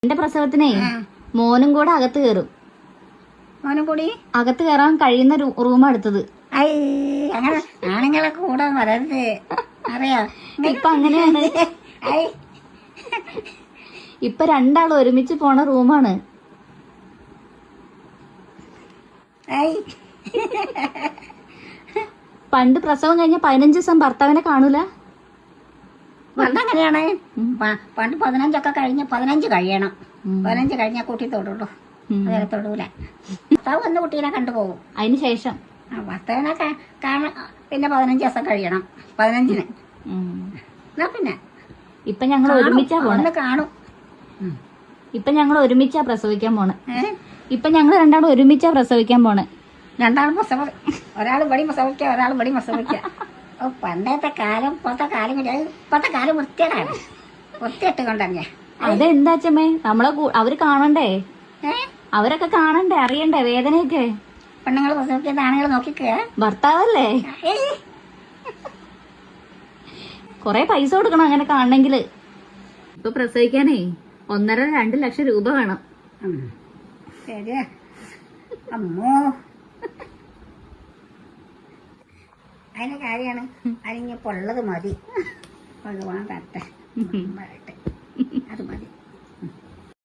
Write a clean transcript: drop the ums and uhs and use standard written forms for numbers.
എന്റെ പ്രസവത്തിനേ മോനും കൂടെ അകത്ത് കയറും. മോനും കൂടി അകത്ത് കയറാൻ കഴിയുന്ന റൂം എടുത്തത്. അങ്ങനെ ആണുങ്ങളെ കൂടെ വരരുത് അറിയാ. ഇപ്പൊ അങ്ങനെയാണ്. ഇപ്പൊ രണ്ടാളും ഒരുമിച്ച് പോണ റൂമാണ്. പണ്ട് പ്രസവം കഴിഞ്ഞ 15 ദിവസം ഭർത്താവിനെ കാണൂല. പണ്ടങ്ങനെയാണ്. പണ്ട് 15 കഴിഞ്ഞ് 15 കഴിയണം. 15 കഴിഞ്ഞാൽ കൂട്ടി തൊടുള്ളൂ. അതേപോലെ തൊടൂല. ഭർത്താവ് വന്ന് കുട്ടീനെ കണ്ടുപോകും. അതിന് ശേഷം ഭർത്താവിനെ കാണാൻ പിന്നെ 15 ദിവസം കഴിയണം. 15-ന് എന്നാ പിന്നെ ഇപ്പൊ ഞങ്ങൾ ഒരുമിച്ചാ പോണെ. കാണും. ഇപ്പൊ ഞങ്ങൾ ഒരുമിച്ചാ പ്രസവിക്കാൻ പോണെ. ഇപ്പൊ ഞങ്ങൾ രണ്ടാളും ഒരുമിച്ചാ പ്രസവിക്കാൻ പോണെ. രണ്ടാളും ഒരാൾ ഇവിടെ പ്രസവിക്കുക, ഒരാൾ ഇവിടെ പ്രസവിക്കുക. പണ്ടത്തെ കാലം ഇപ്പോഴത്തെ കാലം ഇപ്പോഴത്തെ കാലം വൃത്തിയാണ്. വൃത്തിയിട്ട് കൊണ്ടറിഞ്ഞ അതെന്താച്ചമ്മേ നമ്മളെ അവര് കാണണ്ടേ? അവരൊക്കെ കാണണ്ടേ, അറിയണ്ടേ വേദനയൊക്കെ? പെണ്ണുങ്ങൾ പ്രസവിക്കുന്ന ആണുങ്ങൾ നോക്കിക്കുക. ഭർത്താവല്ലേ? കൊറേ പൈസ കൊടുക്കണം അങ്ങനെ കാണണെങ്കില്. ഇപ്പൊ പ്രസവിക്കാനേ 1.5-2 ലക്ഷം രൂപ വേണം. ശരിയാ. അമ്മോ, അതിന്റെ കാര്യമാണ്. അതിനിപ്പോ ഉള്ളത് മതി. ഭഗവാൻ തട്ടെ. അത് മതി.